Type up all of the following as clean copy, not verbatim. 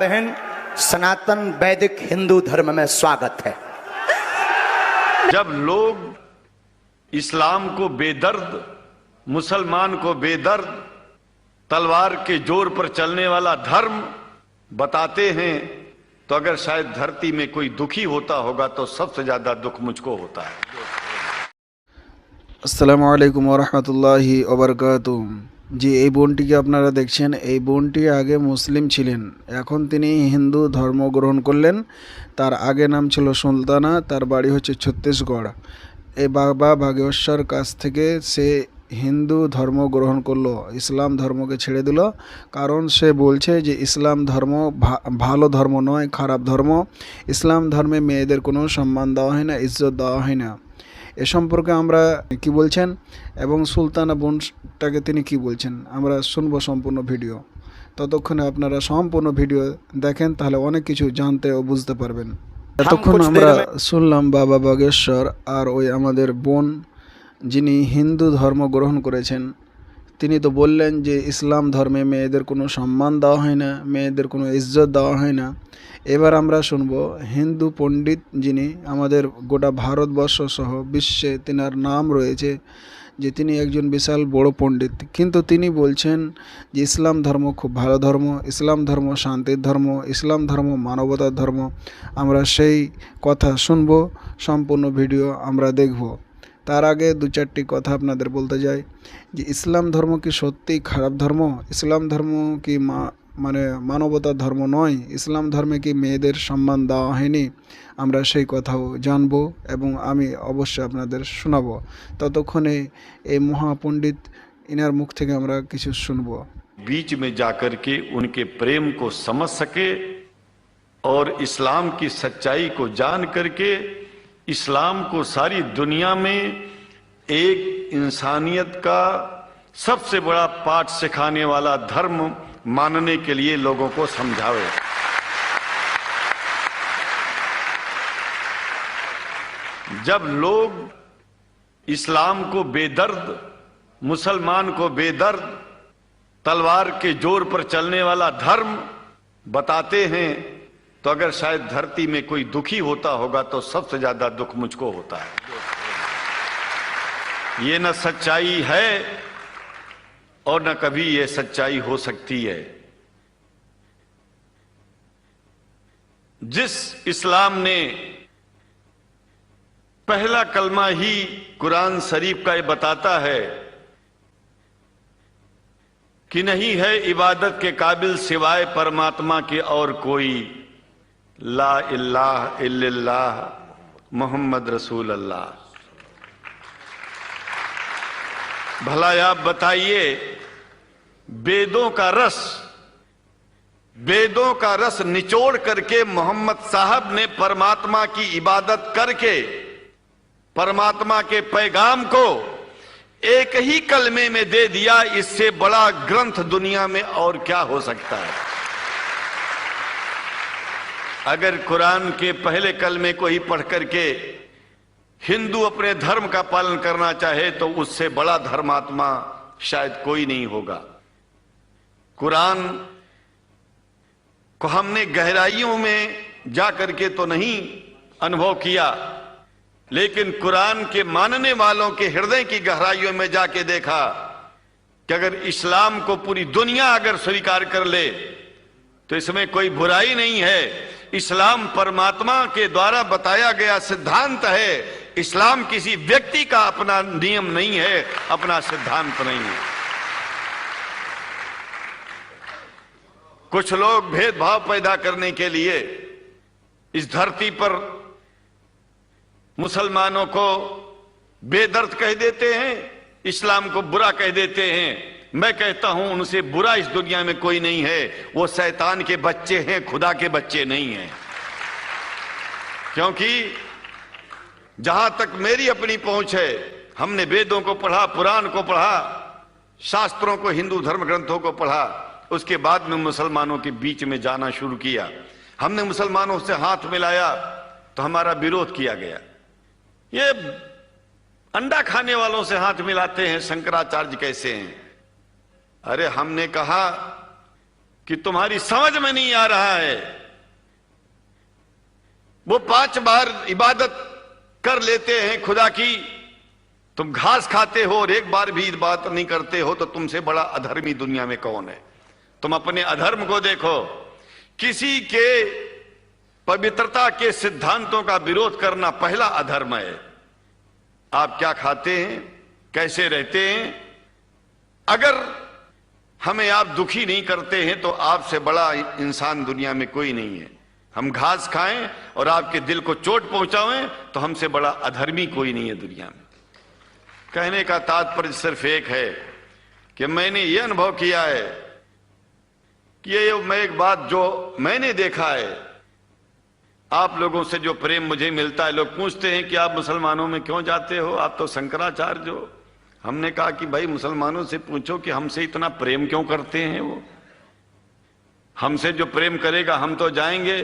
बहन, सनातन वैदिक हिंदू धर्म में स्वागत है। जब लोग इस्लाम को बेदर्द, मुसलमान को बेदर्द, तलवार के जोर पर चलने वाला धर्म बताते हैं, तो अगर शायद धरती में कोई दुखी होता होगा तो सबसे ज्यादा दुख मुझको होता है। আসসালামু আলাইকুম ওয়া রাহমাতুল্লাহি ওয়া বারাকাতুহু। জি, এই বোনটিকে আপনারা দেখছেন, এই বোনটি আগে মুসলিম ছিলেন, এখন তিনি হিন্দু ধর্ম গ্রহণ করলেন। তার আগে নাম ছিল সুলতানা, তার বাড়ি হচ্ছে ছত্তিশগড়। এই বাবা ভাগেশ্বর কাছ থেকে সে হিন্দু ধর্ম গ্রহণ করলো, ইসলাম ধর্মকে ছেড়ে দিল। কারণ সে বলছে যে ইসলাম ধর্ম ভালো ধর্ম নয়, খারাপ ধর্ম। ইসলাম ধর্মে মেয়েদের কোনো সম্মান দেওয়া হয় না, ইজ্জত দেওয়া হয় না। এ সম্পর্কে আমরা কি বলছেন এবং সুলতানা বোনটাকে তিনি কি বলছেন আমরা শুনবো সম্পূর্ণ ভিডিও। ততক্ষণে আপনারা সম্পূর্ণ ভিডিও দেখেন, তাহলে অনেক কিছু জানতে ও বুঝতে পারবেন। এতক্ষণ আমরা শুনলাম বাবা বাগেশ্বর আর ওই আমাদের বোন যিনি হিন্দু ধর্ম গ্রহণ করেছেন, তিনি তো বললেন যে ইসলাম ধর্মে মেয়েদের কোনো সম্মান দেওয়া হয় না, মেয়েদের কোনো ইজ্জত দেওয়া হয় না। এবার আমরা শুনব হিন্দু পণ্ডিত যিনি আমাদের গোটা ভারতবর্ষ সহ বিশ্বে তিনার নাম রয়েছে, যে তিনি একজন বিশাল বড় পণ্ডিত, কিন্তু তিনি বলছেন যে ইসলাম ধর্ম খুব ভালো ধর্ম, ইসলাম ধর্ম শান্তির ধর্ম, ইসলাম ধর্ম মানবতার ধর্ম। আমরা সেই কথা শুনব, সম্পূর্ণ ভিডিও আমরা দেখব। তার আগে দু চারটি কথা আপনাদের বলতে যাই যে ইসলাম ধর্ম কি সত্যি খারাপ ধর্ম? ইসলাম ধর্ম কি মানে মানবতার ধর্ম নয়? ইসলাম ধর্মে কি মেয়েদের সম্মান দেওয়া হয়নি? আমরা সেই কথাও জানবো এবং আমি অবশ্যই আপনাদের শোনাবো। ততক্ষণে এই মহাপণ্ডিত ইনার মুখ থেকে আমরা কিছু শুনবো। बीच में जाकर के उनके प्रेम को समझ सके और इस्लाम की सच्चाई को जान करके इस्लाम को सारी दुनिया में एक इंसानियत का सबसे बड़ा पाठ सिखाने वाला धर्म मानने के लिए लोगों को समझावे। जब लोग इस्लाम को बेदर्द, मुसलमान को बेदर्द, तलवार के जोर पर चलने वाला धर्म बताते हैं, तो अगर शायद धरती में कोई दुखी होता होगा तो सबसे ज्यादा दुख मुझको होता है। ये न सच्चाई है और न कभी ये सच्चाई हो सकती है। जिस इस्लाम ने पहला कलमा ही कुरान शरीफ का ये बताता है कि नहीं है इबादत के काबिल सिवाय परमात्मा के और कोई, ला इलाहा इल्लल्लाह मोहम्मद रसूल अल्लाह। भला आप बताइए, वेदों का रस निचोड़ करके मोहम्मद साहब ने परमात्मा की इबादत करके परमात्मा के पैगाम को एक ही कलमे में दे दिया। इससे बड़ा ग्रंथ दुनिया में और क्या हो सकता है? अगर कुरान के पहले कलमे को ही पढ़ करके हिंदू अपने धर्म का पालन करना चाहे तो उससे बड़ा धर्मात्मा शायद कोई नहीं होगा। कुरान को हमने गहराइयों में जाकर के तो नहीं अनुभव किया, लेकिन कुरान के मानने वालों के हृदय की गहराइयों में जाके देखा कि अगर इस्लाम को पूरी दुनिया अगर स्वीकार कर ले तो इसमें कोई बुराई नहीं है। इस्लाम परमात्मा के द्वारा बताया गया सिद्धांत है। इस्लाम किसी व्यक्ति का अपना नियम नहीं है, अपना सिद्धांत नहीं है। कुछ लोग भेदभाव पैदा करने के लिए इस धरती पर मुसलमानों को बेदर्द कह देते हैं, इस्लाम को बुरा कह देते हैं। मैं कहता हूं उनसे बुरा इस दुनिया में कोई नहीं है। वो शैतान के बच्चे हैं, खुदा के बच्चे नहीं हैं। क्योंकि जहां तक मेरी अपनी पहुंच है, हमने वेदों को पढ़ा, पुराण को पढ़ा, शास्त्रों को, हिंदू धर्म ग्रंथों को पढ़ा। उसके बाद में मुसलमानों के बीच में जाना शुरू किया। हमने मुसलमानों से हाथ मिलाया तो हमारा विरोध किया गया। ये अंडा खाने वालों से हाथ मिलाते हैं, शंकराचार्य कैसे हैं? अरे हमने कहा कि तुम्हारी समझ में नहीं आ रहा है। वो 5 बार इबादत कर लेते हैं खुदा की, तुम घास खाते हो और एक बार भी इबादत नहीं करते हो, तो तुमसे बड़ा अधर्मी दुनिया में कौन है? तुम अपने अधर्म को देखो। किसी के पवित्रता के सिद्धांतों का विरोध करना पहला अधर्म है। आप क्या खाते हैं, कैसे रहते हैं, अगर हमें आप दुखी नहीं करते हैं तो आपसे बड़ा इंसान दुनिया में कोई नहीं है। हम घास खाएं और आपके दिल को चोट पहुंचाएं तो हमसे बड़ा अधर्मी कोई नहीं है दुनिया में। कहने का तात्पर्य सिर्फ एक है कि मैंने ये अनुभव किया है कि ये मैं एक बात जो मैंने देखा है, आप लोगों से जो प्रेम मुझे मिलता है, लोग पूछते हैं कि आप मुसलमानों में क्यों जाते हो, आप तो शंकराचार्य हो। हमने कहा कि भाई मुसलमानों से पूछो कि हमसे इतना प्रेम क्यों करते हैं। वो हमसे जो प्रेम करेगा हम तो जाएंगे।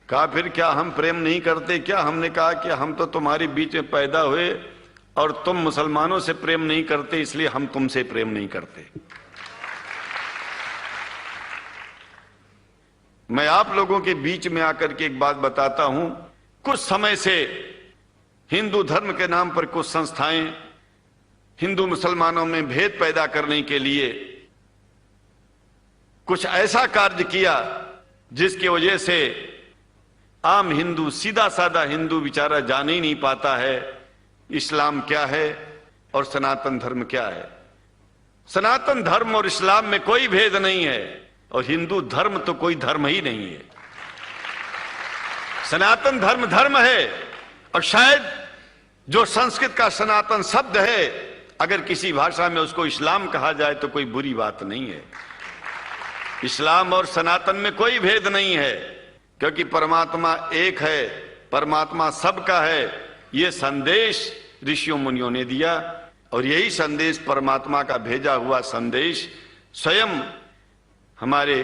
कहा फिर क्या हम प्रेम नहीं करते क्या? हमने कहा कि हम तो तुम्हारे बीच में पैदा हुए और तुम मुसलमानों से प्रेम नहीं करते, इसलिए हम तुमसे प्रेम नहीं करते। मैं आप लोगों के बीच में आकर के एक बात बताता हूं। कुछ समय से हिंदू धर्म के नाम पर कुछ संस्थाएं हिंदू मुसलमानों में भेद पैदा करने के लिए कुछ ऐसा कार्य किया जिसकी वजह से आम हिंदू, सीधा साधा हिंदू बेचारा जान ही नहीं पाता है इस्लाम क्या है और सनातन धर्म क्या है। सनातन धर्म और इस्लाम में कोई भेद नहीं है और हिंदू धर्म तो कोई धर्म ही नहीं है। सनातन धर्म धर्म है और शायद जो संस्कृत का सनातन शब्द है, अगर किसी भाषा में उसको इस्लाम कहा जाए तो कोई बुरी बात नहीं है। इस्लाम और सनातन में कोई भेद नहीं है, क्योंकि परमात्मा एक है, परमात्मा सबका है। ये संदेश ऋषियों मुनियों ने दिया और यही संदेश, परमात्मा का भेजा हुआ संदेश, स्वयं हमारे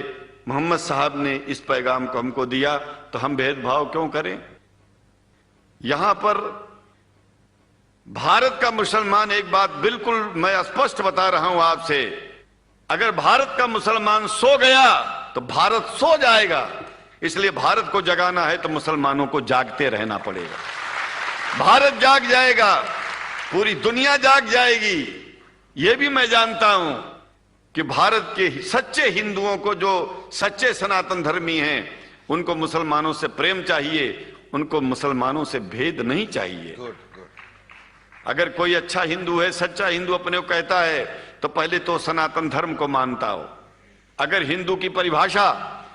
मोहम्मद साहब ने इस पैगाम को हमको दिया। तो हम भेदभाव क्यों करें? यहां पर भारत का मुसलमान, एक बात बिल्कुल मैं स्पष्ट बता रहा हूं आपसे, अगर भारत का मुसलमान सो गया तो भारत सो जाएगा। इसलिए भारत को जगाना है तो मुसलमानों को जागते रहना पड़ेगा। भारत जाग जाएगा, पूरी दुनिया जाग जाएगी। यह भी मैं जानता हूं कि भारत के सच्चे हिंदुओं को, जो सच्चे सनातन धर्मी हैं, उनको मुसलमानों से प्रेम चाहिए, उनको मुसलमानों से भेद नहीं चाहिए। अगर कोई अच्छा हिंदू है, सच्चा हिंदू अपने को कहता है, तो पहले तो सनातन धर्म को मानता हो। अगर हिंदू की परिभाषा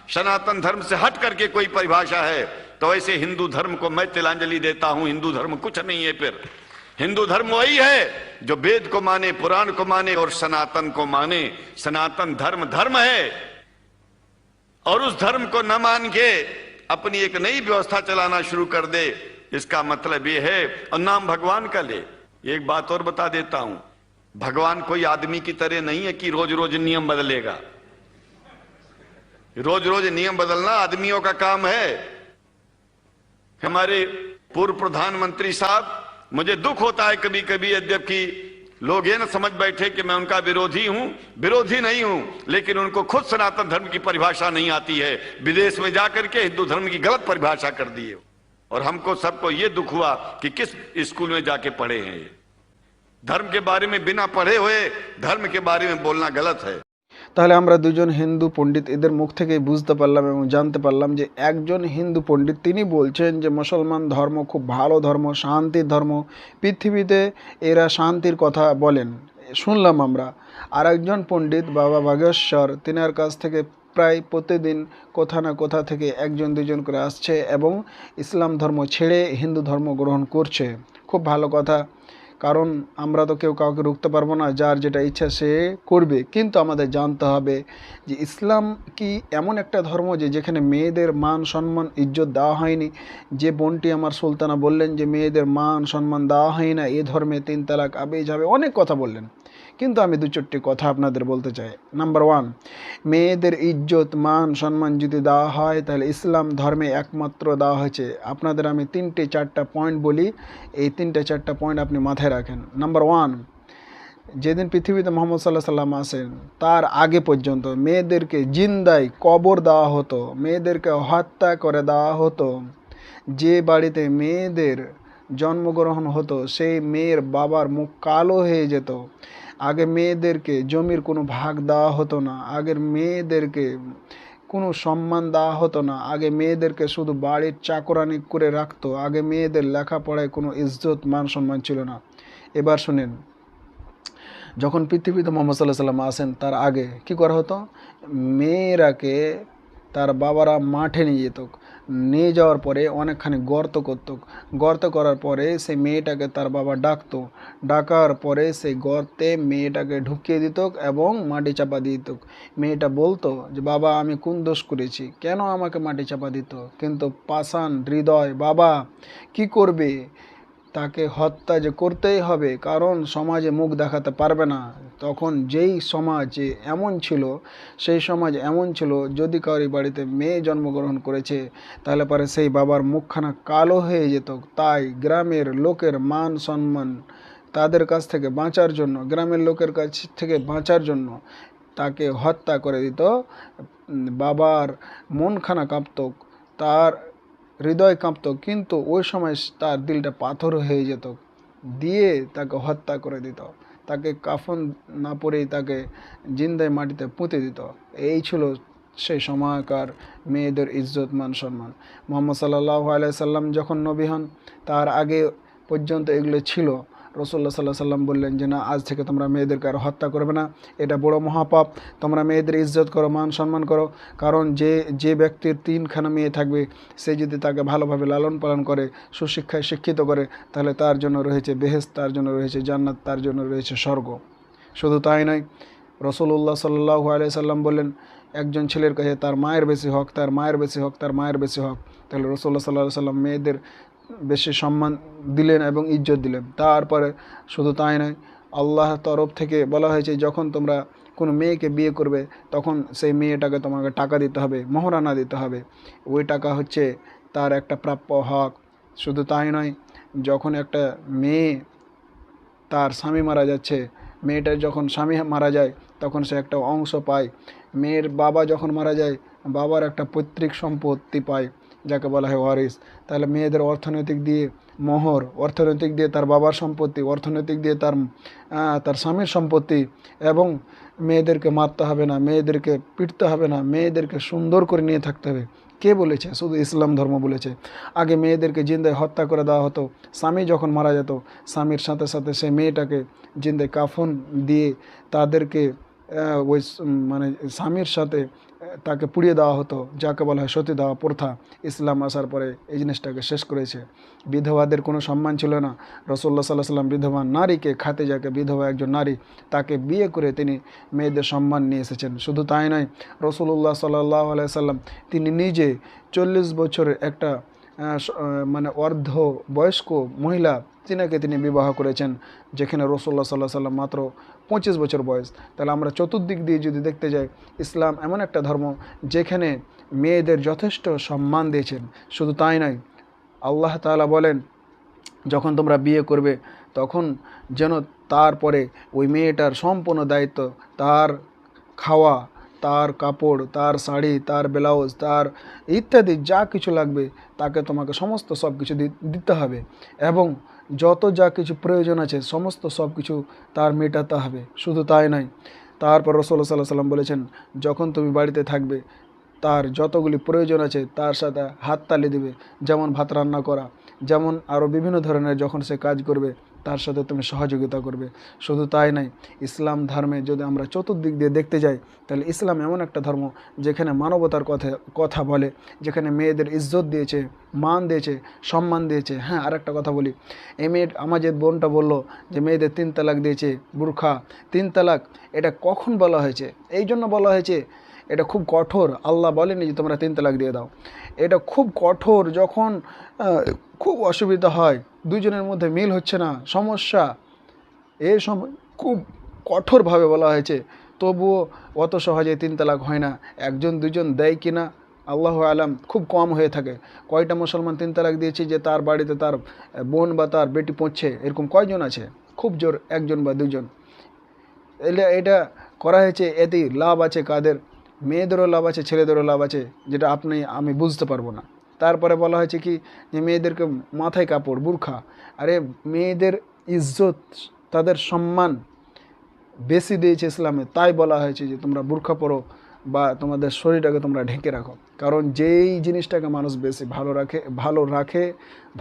सनातन धर्म से हट करके कोई परिभाषा है तो ऐसे हिंदू धर्म को मैं तिलांजलि देता हूं। हिंदू धर्म कुछ नहीं है। फिर हिंदू धर्म वही है जो वेद को माने, पुराण को माने और सनातन को माने। सनातन धर्म धर्म है और उस धर्म को न मान के अपनी एक नई व्यवस्था चलाना शुरू कर दे, इसका मतलब यह है, और नाम भगवान का ले। एक बात और बता देता हूं, भगवान कोई आदमी की तरह नहीं है कि रोज रोज नियम बदलेगा। रोज रोज नियम बदलना आदमियों का काम है। हमारे पूर्व प्रधानमंत्री साहब, मुझे दुख होता है कभी कभी, यद्यपि लोग ये न समझ बैठे कि मैं उनका विरोधी हूं। विरोधी नहीं हूं, लेकिन उनको खुद सनातन धर्म की परिभाषा नहीं आती है। विदेश में जाकर के हिंदू धर्म की गलत परिभाषा कर दी है। और हमको सबको ये दुख हुआ कि किस स्कूल में जाके पढ़े हैं। ये धर्म के बारे में बिना पढ़े हुए धर्म के बारे में बोलना गलत है। তাহলে আমরা দুজন হিন্দু পণ্ডিত এদের মুখ থেকেই বুঝতে পারলাম এবং জানতে পারলাম যে একজন হিন্দু পণ্ডিত তিনি বলছেন যে মুসলমান ধর্ম খুব ভালো ধর্ম, শান্তির ধর্ম, পৃথিবীতে এরা শান্তির কথা বলেন শুনলাম আমরা। আর একজন পণ্ডিত বাবা বাগেশ্বর, তিনার কাছ থেকে প্রায় প্রতিদিন কোথা না কোথা থেকে একজন দুজন করে আসছে এবং ইসলাম ধর্ম ছেড়ে হিন্দু ধর্ম গ্রহণ করছে। খুব ভালো কথা, কারণ আমরা তো কেউ কাউকে রুখতে পারবো না, যার যেটা ইচ্ছা সে করবে। কিন্তু আমাদের জানতে হবে যে ইসলাম কি এমন একটা ধর্ম যে যেখানে মেয়েদের মান সম্মান ইজ্জত দেওয়া হয়নি। যে বোনটি আমার সুলতানা বললেন যে মেয়েদের মান সম্মান দেওয়া হয় না, এ ধর্মে 3 তালাক আবে যাবে, অনেক কথা বললেন। কিন্তু আমি 2-4টি কথা আপনাদের বলতে চাই। নাম্বার 1, মেয়েদের ইজ্জত মান সম্মান যদি দেওয়া হয় তাহলে ইসলাম ধর্মে একমাত্র দেওয়া হয়েছে। আপনাদের আমি 3-4টা পয়েন্ট বলি, এই 3-4টা পয়েন্ট আপনি মাথায় রাখেন। নাম্বার 1, যেদিন পৃথিবীতে মোহাম্মদ সাল্লাহ সাল্লাম আসেন তার আগে পর্যন্ত মেয়েদেরকে জিন্দায় কবর দেওয়া হতো, মেয়েদেরকে হত্যা করে দেওয়া হতো। যে বাড়িতে মেয়েদের জন্মগ্রহণ হতো সেই মেয়ের বাবার মুখ কালো হয়ে যেত। আগে মেয়েদেরকে জমির কোনো ভাগ দেওয়া হতো না, আগের মেয়েদেরকে কোনো সম্মান দেওয়া হতো না, আগে মেয়েদেরকে শুধু বাড়ির চাকরানি করে রাখতো, আগে মেয়েদের লেখাপড়ায় কোনো ইজ্জত মান সম্মান ছিল না। এবার শুনেন, যখন পৃথিবীতে মোহাম্মদ সাল্লাহ সাল্লাম আসেন তার আগে কি করা হতো, মেয়েরাকে তার বাবারা মাঠে নিয়ে যেত, নিয়ে যাওয়ার পরে অনেকখানি গর্ত করত, গর্ত করার পরে সেই মেয়েটাকে তার বাবা ডাকতো, ডাকার পরে সেই গর্তে মেয়েটাকে ঢুকিয়ে দিত এবং মাটি চাপা দিয়ে দিত। মেয়েটা বলতো যে বাবা আমি কোন দোষ করেছি, কেন আমাকে মাটি চাপা দিত, কিন্তু পাষাণ হৃদয় বাবা কি করবে, তাকে হত্যা যে করতেই হবে, কারণ সমাজে মুখ দেখাতে পারবে না। তখন যেই সমাজে এমন ছিল, সেই সমাজ এমন ছিল, যদি কারোর বাড়িতে মেয়ে জন্মগ্রহণ করেছে তাহলে পরে সেই বাবার মুখখানা কালো হয়ে যেত। তাই গ্রামের লোকের মান সম্মান তাদের কাছ থেকে বাঁচার জন্য, গ্রামের লোকের কাছ থেকে বাঁচার জন্য তাকে হত্যা করে দিত। বাবার মনখানা কাঁপত, তার হৃদয় কাঁপত, কিন্তু ওই সময় তার দিলটা পাথর হয়ে যেত, দিয়ে তাকে হত্যা করে দিত, তাকে কাফন না পরেই তাকে জিন্দায় মাটিতে পুঁতে দিত। এই ছিল সেই সময়কার মেয়েদের ইজ্জত মান সম্মান। মোহাম্মদ সাল্লাল্লাহু আলাইহি সাল্লাম যখন নবী হন তার আগে পর্যন্ত এগুলো ছিল। রসুল্লাহ সাল্লাহ সাল্লাম বললেন যে না, আজ থেকে তোমরা মেয়েদেরকে আর হত্যা করবে না, এটা বড় মহাপাপ, তোমরা মেয়েদের ইজ্জত করো, মান সম্মান করো। কারণ যে ব্যক্তির 3খানা মেয়ে থাকবে সে যদি তাকে ভালোভাবে লালন পালন করে, সুশিক্ষায় শিক্ষিত করে, তাহলে তার জন্য রয়েছে বেহেশত, তার জন্য রয়েছে জান্নাত, তার জন্য রয়েছে স্বর্গ। শুধু তাই নয়, রসুল্লাহ সাল্লাল্লাহু আলাইহি সাল্লাম বললেন একজন ছেলের কাছে তার মায়ের বেশি হক, তার মায়ের বেশি হক, তার মায়ের বেশি হক। তাহলে রসুল্লাহ সাল্লাল্লাহু আলাইহি সাল্লাম মেয়েদের বেশি সম্মান দিলেন এবং ইজ্জত দিলেন। তারপরে শুধু তাই নয়, আল্লাহর তরফ থেকে বলা হয়েছে যখন তোমরা কোনো মেয়েকে বিয়ে করবে তখন সেই মেয়েটাকে তোমাকে টাকা দিতে হবে, মোহরানা দিতে হবে, ওই টাকা হচ্ছে তার একটা প্রাপ্য হক। শুধু তাই নয়, যখন একটা মেয়ে তার স্বামী মারা যাচ্ছে, মেয়েটার যখন স্বামী মারা যায় তখন সে একটা অংশ পায়। মেয়ের বাবা যখন মারা যায় বাবার একটা পৈতৃক সম্পত্তি পায়, যাকে বলা হয় ওয়ারিস। তাহলে মেয়েদের অর্থনৈতিক দিয়ে মোহর, অর্থনৈতিক দিয়ে তার বাবার সম্পত্তি, অর্থনৈতিক দিয়ে তার স্বামীর সম্পত্তি। এবং মেয়েদেরকে মারতে হবে না, মেয়েদেরকে পিটতে হবে না, মেয়েদেরকে সুন্দর করে নিয়ে থাকতে হবে। কে বলেছে? শুধু ইসলাম ধর্ম বলেছে। আগে মেয়েদেরকে জিন্দায় হত্যা করে দেওয়া হতো, স্বামী যখন মারা যেত স্বামীর সাথে সাথে সেই মেয়েটাকে জিন্দায় কাফন দিয়ে তাদেরকে ওই মানে স্বামীর সাথে তাকে পুড়িয়ে দেওয়া হতো, যাকে বলা হয় সতী দেওয়া প্রথা। ইসলাম আসার পরে এই জিনিসটাকে শেষ করেছে। বিধবাদের কোনো সম্মান ছিল না। রসুল্লাহ সাল্লাহ সাল্লাম বিধবা নারীকে, খাদিজাকে, বিধবা একজন নারী, তাকে বিয়ে করে তিনি মেয়েদের সম্মান নিয়ে এসেছেন। শুধু তাই নয়, রসুল্লাহ সাল্লাল্লাহু আলাইহি সাল্লাম তিনি নিজে 40 বছরের একটা মানে অর্ধ বয়স্ক মহিলা তিনাকে তিনি বিবাহ করেছেন, যেখানে রসুল্লাহ সাল্লাহ সাল্লাম মাত্র 25 বছর বয়স। তাহলে আমরা চতুর্দিক দিয়ে যদি দেখতে যাই, ইসলাম এমন একটা ধর্ম যেখানে মেয়েদের যথেষ্ট সম্মান দিয়েছেন। শুধু তাই নয়, আল্লাহ তাআলা বলেন যখন তোমরা বিয়ে করবে তখন যেন তারপরে ওই মেয়েটার সম্পূর্ণ দায়িত্ব, তার খাওয়া, তার কাপড়, তার শাড়ি, তার ব্লাউজ, তার ইত্যাদি যা কিছু লাগবে তাকে তোমাকে সমস্ত সব কিছু দিতে হবে, এবং যত যা কিছু প্রয়োজন আছে সমস্ত সব কিছু তার মেটাতে হবে। শুধু তাই নয়, তারপর রাসূলুল্লাহ সাল্লাল্লাহু আলাইহি ওয়াসাল্লাম বলেছেন যখন তুমি বাড়িতে থাকবে তার যতগুলি প্রয়োজন আছে তার সাথে হাততালি দিবে, যেমন ভাত রান্না করা, যেমন আরও বিভিন্ন ধরনের যখন সে কাজ করবে তার সাথে তুমি সহযোগিতা করবে। শুধু তাই নয়, ইসলাম ধর্মে যদি আমরা চতুর্দিক দিয়ে দেখতে যাই তাহলে ইসলাম এমন একটা ধর্ম যেখানে মানবতার কথা বলে, যেখানে মেয়েদের ইজ্জত দিয়েছে, মান দিয়েছে, সম্মান দিয়েছে। হ্যাঁ, আরেকটা কথা বলি, এই আমার যে বোনটা বললো যে মেয়েদের 3 তালাক দিয়েছে, বুরখা 3 তালাক, এটা কখন বলা হয়েছে? এই জন্য বলা হয়েছে এটা খুব কঠোর। আল্লাহ বলেনি যে তোমরা 3 তালাক দিয়ে দাও। এটা খুব কঠোর, যখন খুব অসুবিধা হয়, দুজনের মধ্যে মিল হচ্ছে না, সমস্যা, এই সময় খুব কঠোরভাবে বলা হয়েছে। তবুও অত সহজে 3 তালাক হয় না। 1-2জন দেয় কি না আল্লাহু আলাম, খুব কম হয়ে থাকে। কয়টা মুসলমান 3 তালাক দিয়েছে যে তার বাড়িতে তার বোন বা তার বেটি পৌঁছছে, এরকম কয়জন আছে? খুব জোর 1জন বা 2জন। এটা করা হয়েছে, এতে লাভ আছে কাদের? মেয়েদেরও লাভ আছে, ছেলেদেরও লাভ আছে, যেটা আমি বুঝতে পারবো না। তারপরে বলা হয়েছে কি যে মেয়েদেরকে মাথায় কাপড়, বুরখা। আরে মেয়েদের ইজ্জত, তাদের সম্মান বেশি দিয়েছে ইসলামে, তাই বলা হয়েছে যে তোমরা বুরখা পরো বা তোমাদের শরীরটাকে তোমরা ঢেকে রাখো। কারণ যেই জিনিসটাকে মানুষ বেশি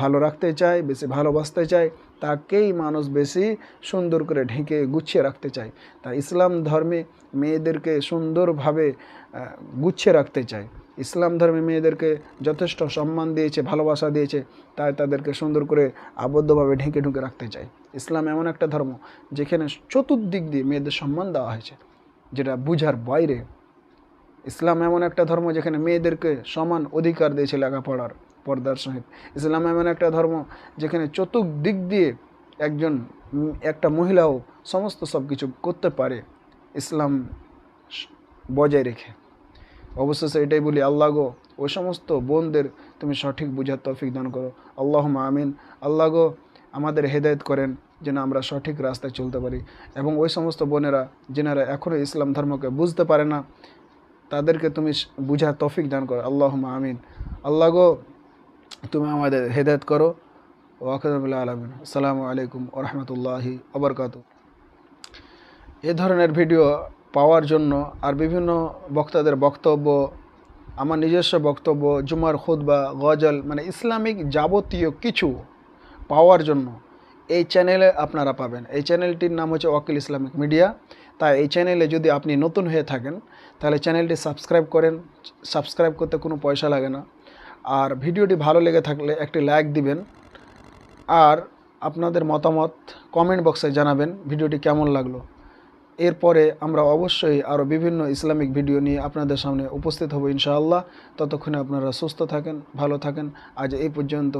ভালো রাখতে চায়, বেশি ভালোবাসতে চায়, তাকেই মানুষ বেশি সুন্দর করে ঢেকে গুছিয়ে রাখতে চায়। তাই ইসলাম ধর্মে মেয়েদেরকে সুন্দরভাবে গুছিয়ে রাখতে চায়। ইসলাম ধর্মে মেয়েদেরকে যথেষ্ট সম্মান দিয়েছে, ভালোবাসা দিয়েছে, তাই তাদেরকে সুন্দর করে আবদ্ধভাবে ঢেকে রাখতে চায়। ইসলাম এমন একটা ধর্ম যেখানে চতুর্দিক দিয়ে মেয়েদের সম্মান দেওয়া হয়েছে, যেটা বুঝার বাইরে। ইসলাম এমন একটা ধর্ম যেখানে মেয়েদেরকে সমান অধিকার দিয়েছে লেখাপড়ার, পর্দার সহিত। ইসলাম এমন একটা ধর্ম যেখানে চতুর্দিক দিয়ে একটা মহিলাও সমস্ত সব কিছু করতে পারে ইসলাম বজায় রেখে। অবশেষে এটাই বলি, আল্লাহ গো ওই সমস্ত বোনদের তুমি সঠিক বুঝার তৌফিক দান করো। আল্লাহুম্মা আমিন। আল্লাহ গো আমাদের হেদায়েত করেন যেন আমরা সঠিক রাস্তায় চলতে পারি, এবং ওই সমস্ত বোনেরা যেনারা এখনও ইসলাম ধর্মকে বুঝতে পারে না, তাদেরকে তুমি বুঝার তৌফিক দান করো। আল্লাহুম্মা আমিন। আল্লাহ গো তুমি আমাদের হেদায়েত করো। ওয়াখিরু বিল আলামিন। আসসালামু আলাইকুম ওয়া রাহমাতুল্লাহি ওয়া বারাকাতুহু। এ ধরনের ভিডিও পাওয়ার জন্য আর বিভিন্ন বক্তাদের বক্তব্য, আমার নিজস্ব বক্তব্য, জুমার খুতবা, গজল, মানে ইসলামিক যাবতীয় কিছু পাওয়ার জন্য এই চ্যানেলে আপনারা পাবেন। এই চ্যানেলটির নাম হচ্ছে ওয়াকিল ইসলামিক মিডিয়া। তাই এই চ্যানেলে যদি আপনি নতুন হয়ে থাকেন তাহলে চ্যানেলটি সাবস্ক্রাইব করেন। সাবস্ক্রাইব করতে কোনো পয়সা লাগে না। আর ভিডিওটি ভালো লেগে থাকলে একটি লাইক দিবেন, আর আপনাদের মতামত কমেন্ট বক্সে জানাবেন ভিডিওটি কেমন লাগলো। এরপরে আমরা অবশ্যই আরও বিভিন্ন ইসলামিক ভিডিও নিয়ে আপনাদের সামনে উপস্থিত হব ইনশাআল্লাহ। ততক্ষণে আপনারা সুস্থ থাকেন, ভালো থাকেন। আজ এই পর্যন্ত।